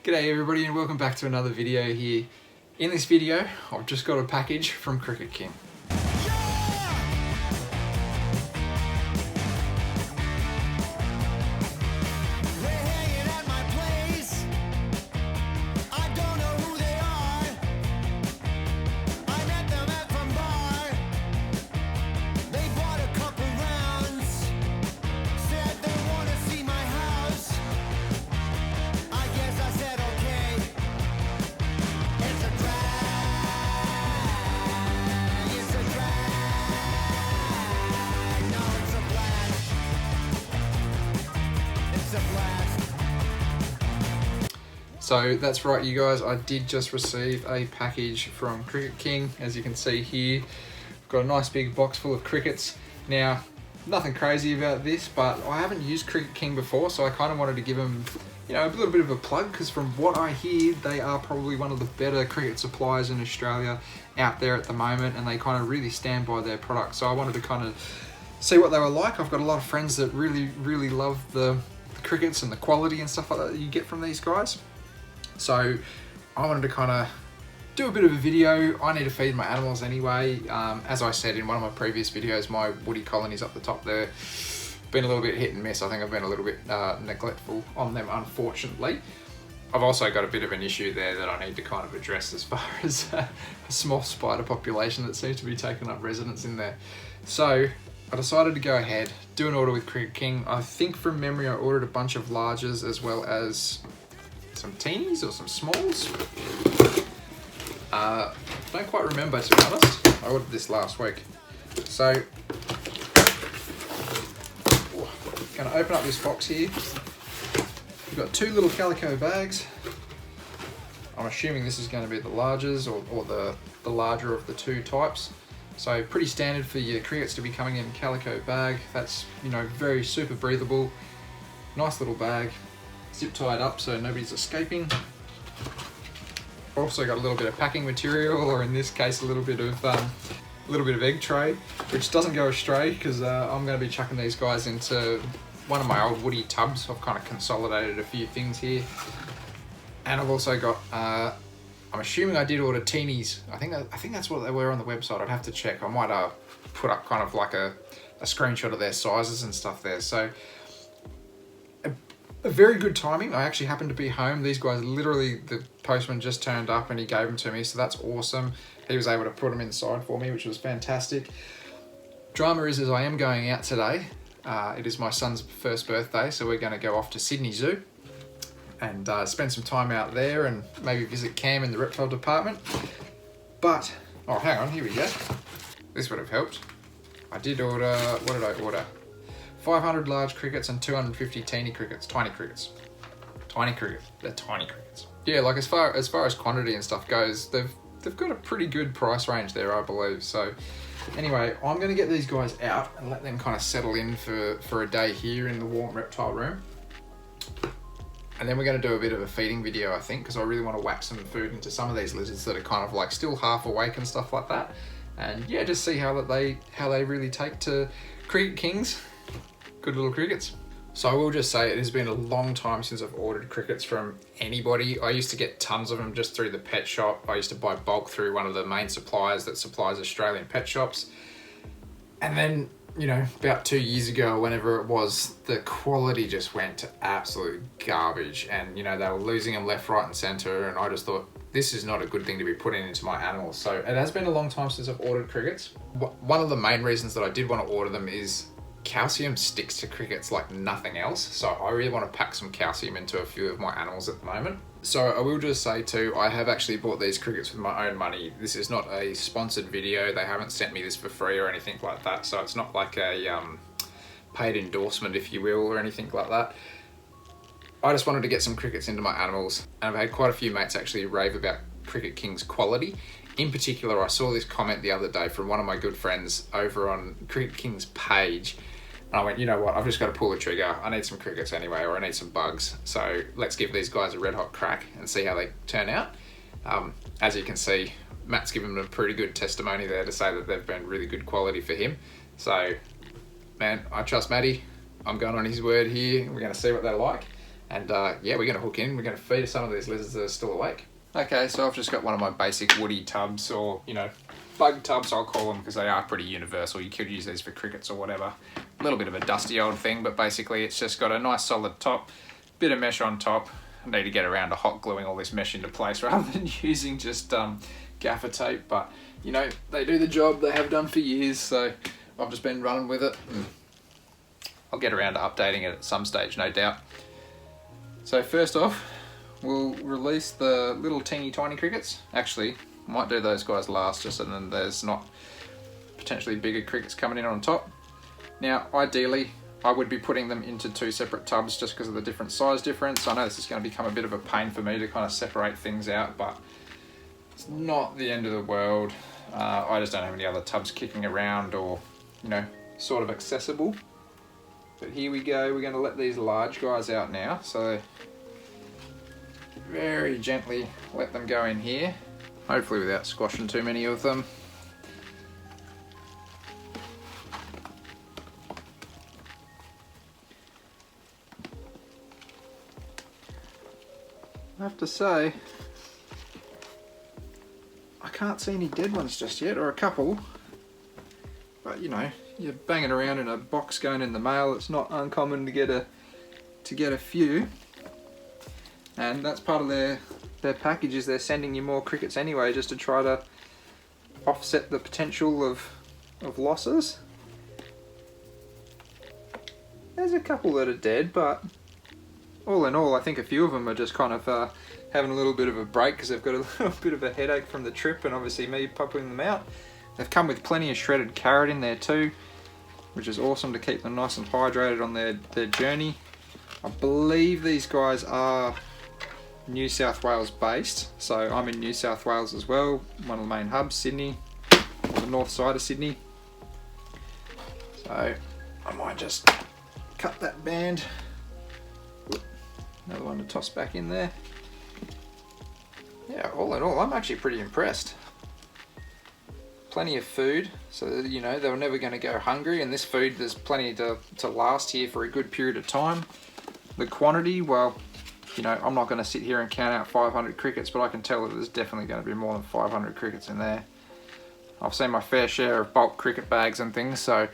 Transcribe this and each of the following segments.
G'day everybody and welcome back to another video here. In this video, I've just got a package from Cricket King. So that's right you guys, I did just receive a package from Cricket King. As you can see here, I've got a nice big box full of crickets. Now, nothing crazy about this, but I haven't used Cricket King before, so I kind of wanted to give them, a little bit of a plug, because from what I hear, they are probably one of the better cricket suppliers in Australia out there at the moment, and they kind of really stand by their product. So I wanted to kind of see what they were like. I've got a lot of friends that really love the crickets and the quality and stuff like that you get from these guys. So I wanted to kind of do a bit of a video. I need to feed my animals anyway. As I said in one of my previous videos, my woody colonies up the top there, been a little bit hit and miss. I think I've been a little bit neglectful on them, unfortunately. I've also got a bit of an issue there that I need to kind of address as far as a small spider population that seems to be taking up residence in there. So I decided to go ahead, do an order with Cricket King. I think from memory I ordered a bunch of larges as well as some teenies or some smalls. Don't quite remember, to be honest. I ordered this last week. So, gonna open up this box here. We've got two little calico bags. I'm assuming this is going to be the larges or the larger of the two types. So pretty standard for your crickets to be coming in a calico bag. That's, very super breathable. Nice little bag. Zip tied up so nobody's escaping. Also got a little bit of packing material, or in this case a little bit of egg tray, which doesn't go astray because I'm going to be chucking these guys into one of my old woody tubs. I've kind of consolidated a few things here, and I've also got I'm assuming I did order teenies. I think that's what they were on the website. I'd have to check. I might put up kind of like a screenshot of their sizes and stuff there. So a very good timing. I actually happened to be home. These guys, literally, the postman just turned up and he gave them to me, so that's awesome. He was able to put them inside for me, which was fantastic. Drama is I am going out today. It is my son's first birthday, so we're going to go off to Sydney Zoo and spend some time out there and maybe visit Cam in the reptile department. But, oh, hang on, here we go. This would have helped. I did order, what did I order? 500 large crickets and 250 teeny crickets, tiny crickets. They're tiny crickets. Yeah, like as far as quantity and stuff goes, they've got a pretty good price range there, I believe. So anyway, I'm gonna get these guys out and let them kind of settle in for a day here in the warm reptile room. And then we're gonna do a bit of a feeding video, I think, because I really want to whack some food into some of these lizards that are kind of like still half awake and stuff like that. And yeah, just see how they really take to Cricket Kings. Good little crickets. So I will just say it has been a long time since I've ordered crickets from anybody. I used to get tons of them just through the pet shop. I used to buy bulk through one of the main suppliers that supplies Australian pet shops. And then, about 2 years ago, whenever it was, the quality just went to absolute garbage. And, they were losing them left, right and center. And I just thought, this is not a good thing to be putting into my animals. So it has been a long time since I've ordered crickets. One of the main reasons that I did want to order them is calcium sticks to crickets like nothing else, so I really want to pack some calcium into a few of my animals at the moment. So I will just say too, I have actually bought these crickets with my own money. This is not a sponsored video. They haven't sent me this for free or anything like that, so it's not like a paid endorsement, if you will, or anything like that. I just wanted to get some crickets into my animals, and I've had quite a few mates actually rave about Cricket King's quality. In particular, I saw this comment the other day from one of my good friends over on Cricket King's page. And I went, you know what, I've just got to pull the trigger. I need some crickets anyway, or I need some bugs. So let's give these guys a red hot crack and see how they turn out. As you can see, Matt's given them a pretty good testimony there to say that they've been really good quality for him. So, man, I trust Matty. I'm going on his word here. We're going to see what they're like. And yeah, we're going to hook in. We're going to feed some of these lizards that are still awake. Okay, so I've just got one of my basic woody tubs, or, you know, bug tubs I'll call them, because they are pretty universal. You could use these for crickets or whatever. A little bit of a dusty old thing, but basically it's just got a nice solid top, bit of mesh on top. I need to get around to hot gluing all this mesh into place rather than using just gaffer tape, but you know, they do the job. They have done for years, so I've just been running with it. I'll get around to updating it at some stage, no doubt. So first off, we'll release the little teeny tiny crickets. Actually, might do those guys last, just so then there's not potentially bigger crickets coming in on top. Now, ideally, I would be putting them into 2 separate tubs just because of the different size difference. I know this is going to become a bit of a pain for me to kind of separate things out, but it's not the end of the world. I just don't have any other tubs kicking around or, you know, sort of accessible. But here we go. We're going to let these large guys out now. So very gently let them go in here, hopefully without squashing too many of them. I have to say, I can't see any dead ones just yet, or a couple. But you know, you're banging around in a box going in the mail. It's not uncommon to get a few. And that's part of their package, is they're sending you more crickets anyway, just to try to offset the potential of losses. There's a couple that are dead, but all in all, I think a few of them are just kind of having a little bit of a break because they've got a little bit of a headache from the trip, and obviously me popping them out. They've come with plenty of shredded carrot in there too, which is awesome to keep them nice and hydrated on their journey. I believe these guys are New South Wales based, so I'm in New South Wales as well, one of the main hubs, Sydney, on the north side of Sydney. So I might just cut that band. Another one to toss back in there. Yeah, all in all, I'm actually pretty impressed. Plenty of food, so you know they were never going to go hungry, and this food, there's plenty to last here for a good period of time. The quantity, well, you know, I'm not going to sit here and count out 500 crickets, but I can tell that there's definitely going to be more than 500 crickets in there. I've seen my fair share of bulk cricket bags and things, so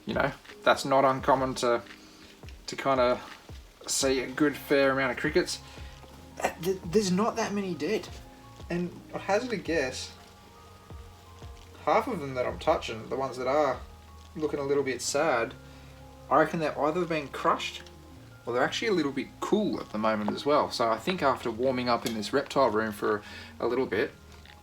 you know, that's not uncommon to kind of see a good fair amount of crickets. There's not that many dead, and I'd hazard a guess, half of them that I'm touching, the ones that are looking a little bit sad, I reckon they're either being crushed or they're actually a little bit cool at the moment as well. So I think after warming up in this reptile room for a little bit,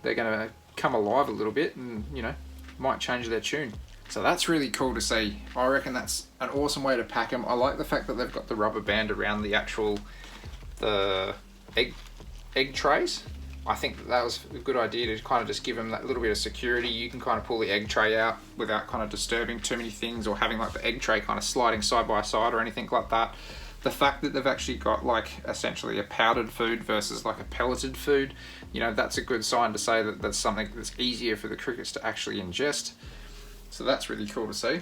they're going to come alive a little bit and, you know, might change their tune. So that's really cool to see. I reckon that's an awesome way to pack them. I like the fact that they've got the rubber band around the egg trays. I think that was a good idea to kind of just give them that little bit of security. You can kind of pull the egg tray out without kind of disturbing too many things or having like the egg tray kind of sliding side by side or anything like that. The fact that they've actually got like essentially a powdered food versus like a pelleted food, you know, that's a good sign to say that that's something that's easier for the crickets to actually ingest. So that's really cool to see.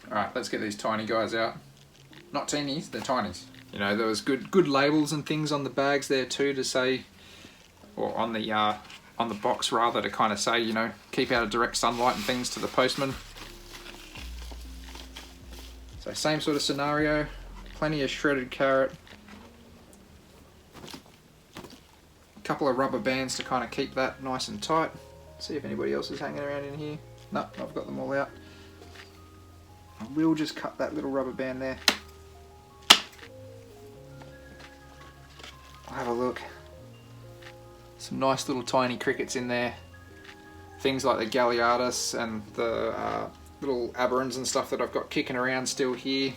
Alright, let's get these tiny guys out. Not teenies, they're tinies. You know, there was good labels and things on the bags there too to say, or on the box rather, to kind of say, you know, keep out of direct sunlight and things to the postman. So same sort of scenario, plenty of shredded carrot, a couple of rubber bands to kind of keep that nice and tight. See if anybody else is hanging around in here. No, I've got them all out. I will just cut that little rubber band there. I'll have a look. Some nice little tiny crickets in there. Things like the Galliardus and the little aberrans and stuff that I've got kicking around still here.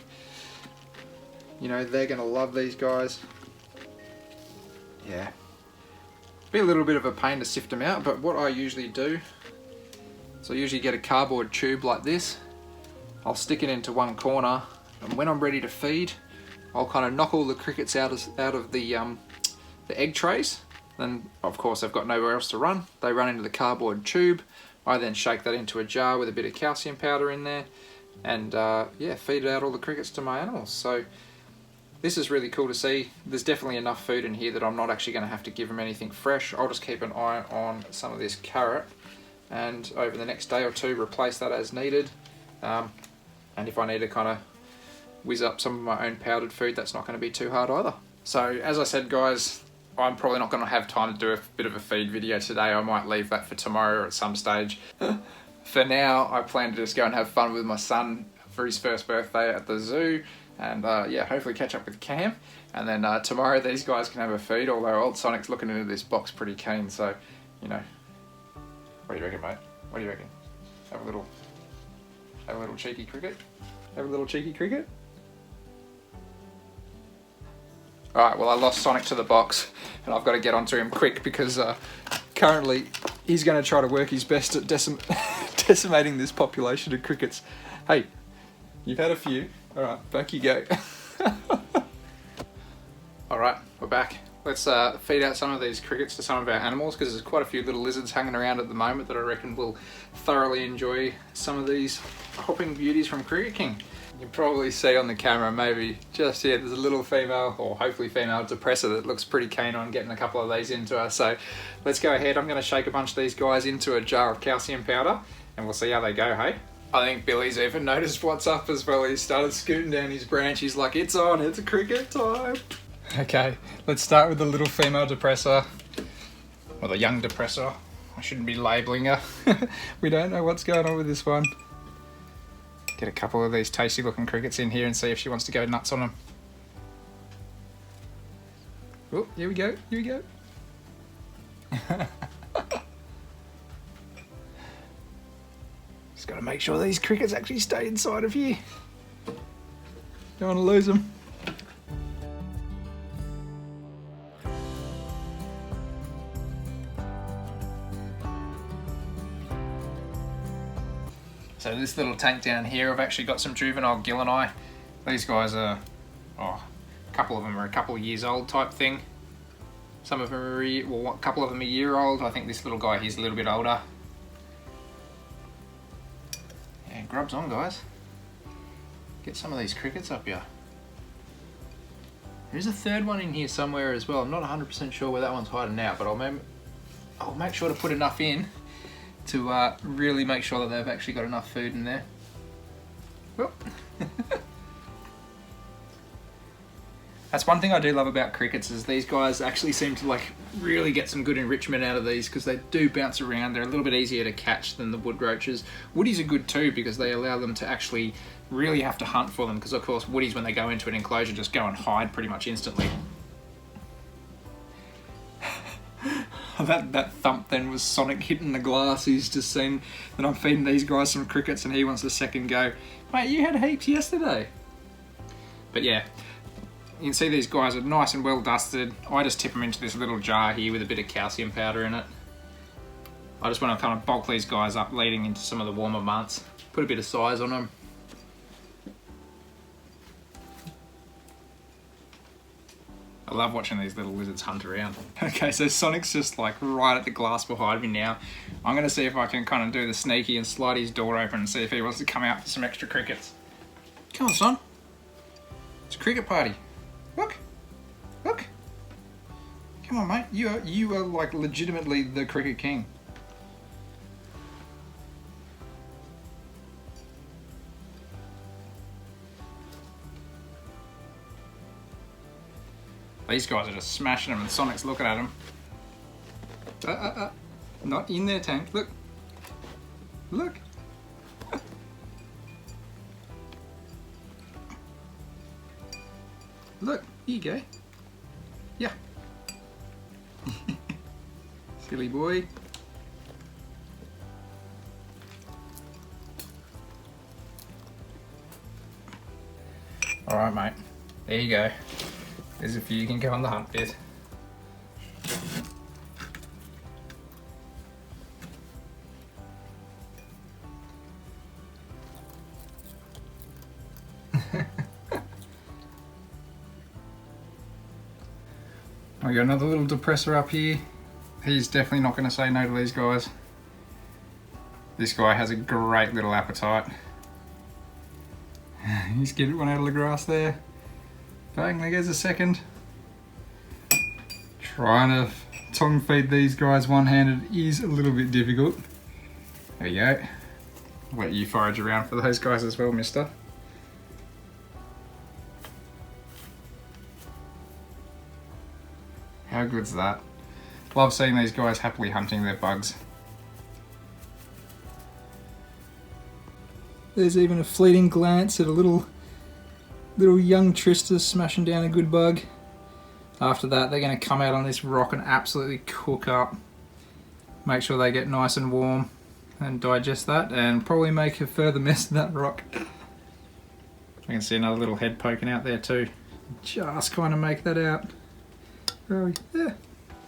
You know, they're going to love these guys. Yeah. Be a little bit of a pain to sift them out, but what I usually do, so I usually get a cardboard tube like this. I'll stick it into one corner, and when I'm ready to feed, I'll kind of knock all the crickets out of the egg trays. Then, of course, they've got nowhere else to run. They run into the cardboard tube. I then shake that into a jar with a bit of calcium powder in there, and yeah, feed out all the crickets to my animals. So this is really cool to see. There's definitely enough food in here that I'm not actually going to have to give them anything fresh. I'll just keep an eye on some of this carrot, and over the next day or two replace that as needed. And if I need to kind of whiz up some of my own powdered food, that's not going to be too hard either. So as I said, guys, I'm probably not going to have time to do a bit of a feed video today. I might leave that for tomorrow at some stage. For now, I plan to just go and have fun with my son for his first birthday at the zoo, and yeah, hopefully catch up with Cam. And then tomorrow these guys can have a feed, although old Sonic's looking into this box pretty keen, so, you know. What do you reckon, mate? What do you reckon? Have a little cheeky cricket? Have a little cheeky cricket? Alright, well, I lost Sonic to the box, and I've got to get onto him quick because currently he's going to try to work his best at decimating this population of crickets. Hey, you've had a few. Alright, back you go. Alright, we're back. Let's feed out some of these crickets to some of our animals, because there's quite a few little lizards hanging around at the moment that I reckon will thoroughly enjoy some of these hopping beauties from Cricket King. You can probably see on the camera, maybe just here, there's a little female, or hopefully female depressor that looks pretty keen on getting a couple of these into her. So let's go ahead. I'm going to shake a bunch of these guys into a jar of calcium powder, and we'll see how they go, hey? I think Billy's even noticed what's up as well. He started scooting down his branch. He's like, it's on, it's cricket time. Okay, let's start with the little female depressor, or the young depressor. I shouldn't be labelling her. We don't know what's going on with this one. Get a couple of these tasty looking crickets in here and see if she wants to go nuts on them. Oh, here we go, here we go. Just got to make sure these crickets actually stay inside of here. Don't want to lose them. So this little tank down here, I've actually got some juvenile Gillini. These guys are, a couple of them are a couple of years old type thing. Some of them are, a couple of them are a year old. I think this little guy here's a little bit older. Yeah, grub's on, guys. Get some of these crickets up here. There's a third one in here somewhere as well. I'm not 100% sure where that one's hiding out, but I'll make sure to put enough in to really make sure that they've actually got enough food in there. Well, that's one thing I do love about crickets, is these guys actually seem to really get some good enrichment out of these, because they do bounce around. They're a little bit easier to catch than the wood roaches. Woodies are good too, because they allow them to actually really have to hunt for them, because of course woodies, when they go into an enclosure, just go and hide pretty much instantly. That thump then was Sonic hitting the glass. He's just seen that I'm feeding these guys some crickets and he wants a second go. Mate, you had heaps yesterday. But yeah, you can see these guys are nice and well dusted. I just tip them into this little jar here with a bit of calcium powder in it. I just want to kind of bulk these guys up leading into some of the warmer months. Put a bit of size on them. I love watching these little lizards hunt around. Okay, so Sonic's just right at the glass behind me now. I'm going to see if I can kind of do the sneaky and slide his door open and see if he wants to come out for some extra crickets. Come on, son. It's a cricket party. Look. Look. Come on, mate. You are legitimately the cricket king. These guys are just smashing them and Sonic's looking at them. Not in their tank. Look. Look. Look. Here you go. Yeah. Silly boy. Alright, mate. There you go. There's a few you can go on the hunt with. I got another little depressor up here. He's definitely not going to say no to these guys. This guy has a great little appetite. He's getting one out of the grass there. Bang, there goes a second. Trying to tongue feed these guys one-handed is a little bit difficult. There you go. Let you forage around for those guys as well, mister. How good's that? Love seeing these guys happily hunting their bugs. There's even a fleeting glance at a little young Trista smashing down a good bug. After that, they're going to come out on this rock and absolutely cook up. Make sure they get nice and warm and digest that, and probably make a further mess of that rock. I can see another little head poking out there too. Just kind of make that out. Yeah.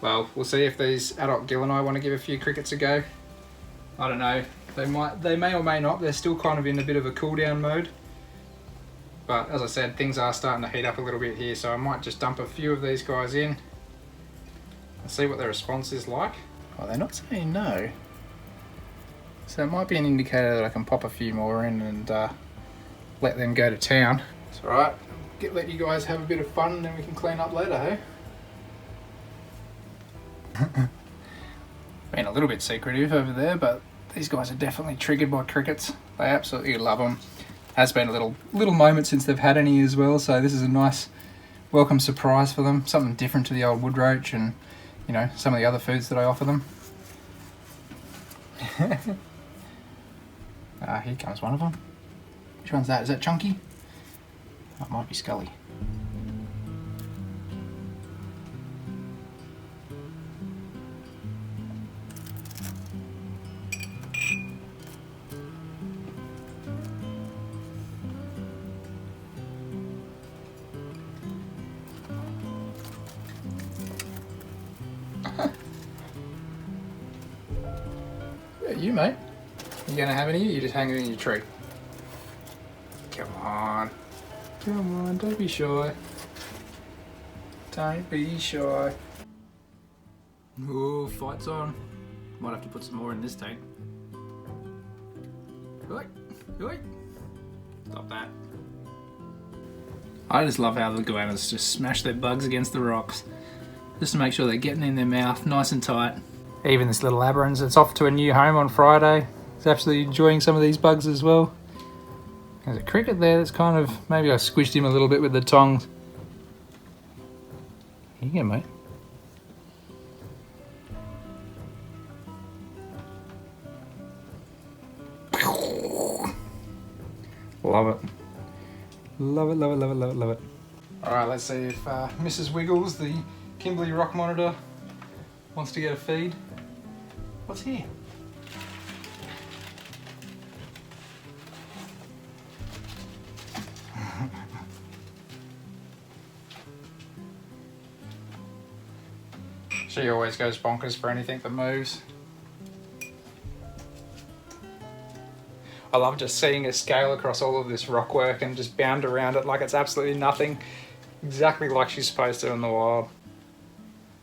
Well, we'll see if these adult gillini want to give a few crickets a go. I don't know. They may or may not. They're still kind of in a bit of a cool down mode. But as I said, things are starting to heat up a little bit here, so I might just dump a few of these guys in and see what their response is like. Well, they're not saying no. So it might be an indicator that I can pop a few more in and let them go to town. It's alright. Let you guys have a bit of fun and then we can clean up later, hey? Being a little bit secretive over there, but these guys are definitely triggered by crickets. They absolutely love them. Has been a little moment since they've had any as well, so this is a nice welcome surprise for them. Something different to the old wood roach and, you know, some of the other foods that I offer them. Here comes one of them. Which one's that? Is that Chunky? That might be Scully. You, mate. You gonna have any? You just hanging in your tree. Come on. Come on, don't be shy. Don't be shy. Ooh, fight's on. Might have to put some more in this tank. Oi, oi. Stop that. I just love how the goannas just smash their bugs against the rocks. Just to make sure they're getting in their mouth nice and tight. Even this little aberrans, it's off to a new home on Friday. It's absolutely enjoying some of these bugs as well. There's a cricket there that's kind of, maybe I squished him a little bit with the tongs. Here you go, mate. Love it. Love it, love it, love it, love it, love it. Alright, let's see if Mrs. Wiggles, the Kimberley rock monitor, wants to get a feed. What's here? She always goes bonkers for anything that moves. I love just seeing her scale across all of this rock work and just bound around it like it's absolutely nothing. Exactly like she's supposed to in the wild.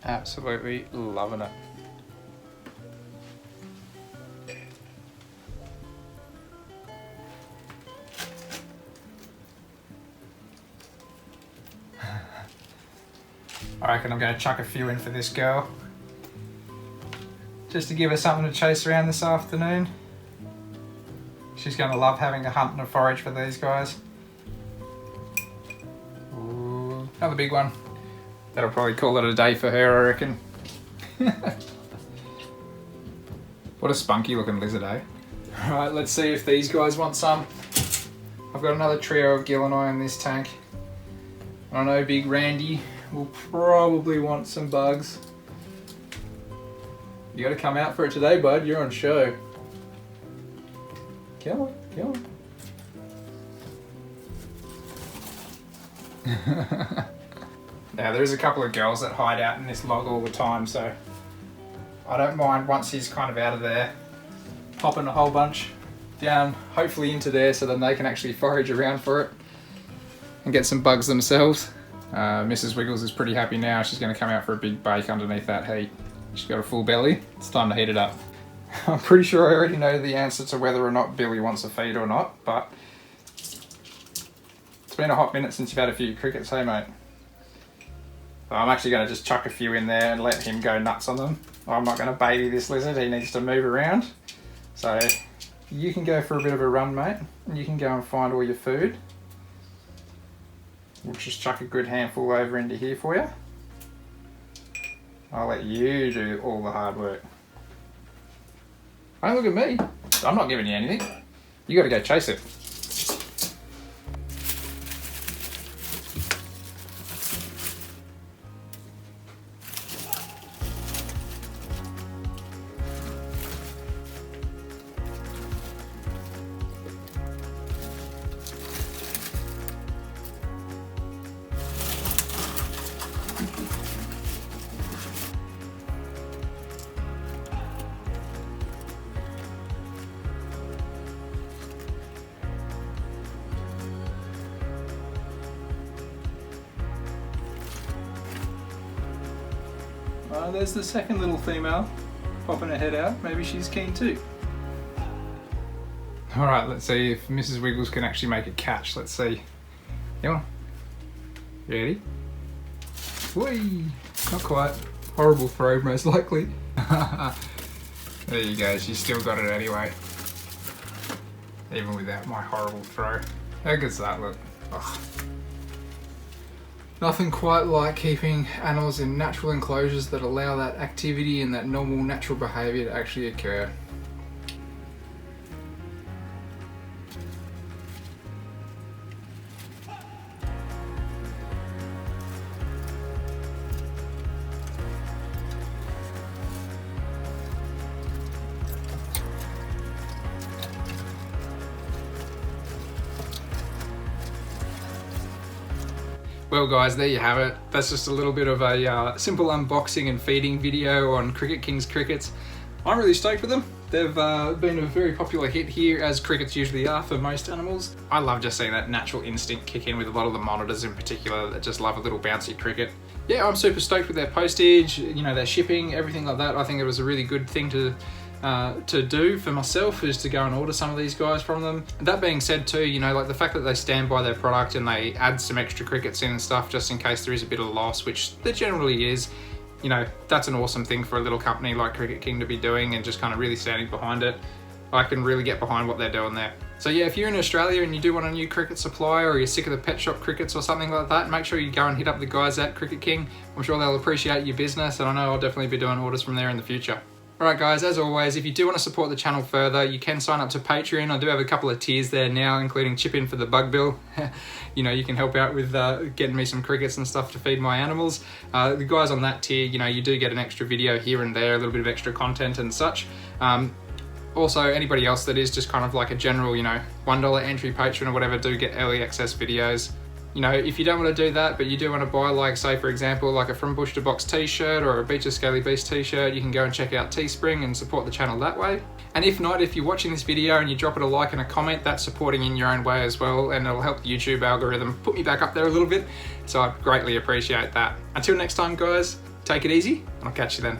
Absolutely loving it. I reckon I'm going to chuck a few in for this girl. Just to give her something to chase around this afternoon. She's going to love having a hunt and a forage for these guys. Ooh, another big one. That'll probably call it a day for her, I reckon. What a spunky looking lizard, eh? Alright, let's see if these guys want some. I've got another trio of gillini in this tank. I know Big Randy will probably want some bugs. You gotta come out for it today, bud. You're on show. Come on, come on. Now, there's a couple of girls that hide out in this log all the time, so I don't mind once he's kind of out of there, popping a whole bunch down, hopefully into there, so then they can actually forage around for it and get some bugs themselves. Mrs. Wiggles is pretty happy now. She's going to come out for a big bake underneath that heat. She's got a full belly. It's time to heat it up. I'm pretty sure I already know the answer to whether or not Billy wants a feed or not, but it's been a hot minute since you've had a few crickets, hey mate? So I'm actually going to just chuck a few in there and let him go nuts on them. I'm not going to baby this lizard, he needs to move around. So you can go for a bit of a run, mate, and you can go and find all your food. We'll just chuck a good handful over into here for you. I'll let you do all the hard work. Don't look at me. I'm not giving you anything. You got to go chase it. There's the second little female popping her head out. Maybe she's keen too. Alright, let's see if Mrs. Wiggles can actually make a catch. Let's see. Come on. Ready? Whee! Not quite. Horrible throw, most likely. There you go, she's still got it anyway. Even without my horrible throw. How good's that look? Ugh. Nothing quite like keeping animals in natural enclosures that allow that activity and that normal natural behaviour to actually occur. Well guys, there you have it. That's just a little bit of a simple unboxing and feeding video on Cricket King's crickets. I'm really stoked with them. They've been a very popular hit here, as crickets usually are for most animals. I love just seeing that natural instinct kick in with a lot of the monitors in particular that just love a little bouncy cricket. Yeah, I'm super stoked with their postage, you know, their shipping, everything like that. I think it was a really good thing to do for myself, is to go and order some of these guys from them. That being said too, you know, like the fact that they stand by their product and they add some extra crickets in and stuff just in case there is a bit of loss, which there generally is, you know, that's an awesome thing for a little company like Cricket King to be doing and just kind of really standing behind it. I can really get behind what they're doing there. So yeah, if you're in Australia and you do want a new cricket supply, or you're sick of the pet shop crickets or something like that, make sure you go and hit up the guys at Cricket King. I'm sure they'll appreciate your business, and I know I'll definitely be doing orders from there in the future. Alright guys, as always, if you do want to support the channel further, you can sign up to Patreon. I do have a couple of tiers there now, including chip in for the bug bill. You know, you can help out with getting me some crickets and stuff to feed my animals. The guys on that tier, you know, you do get an extra video here and there, a little bit of extra content and such. Also, anybody else that is just kind of like a general, you know, $1 entry patron or whatever, do get early access videos. You know, if you don't want to do that, but you do want to buy, like, say, for example, like a From Bush to Box t-shirt or a Beach of Scaly Beast t-shirt, you can go and check out Teespring and support the channel that way. And if not, if you're watching this video and you drop it a like and a comment, that's supporting in your own way as well, and it'll help the YouTube algorithm put me back up there a little bit. So I'd greatly appreciate that. Until next time, guys, take it easy, and I'll catch you then.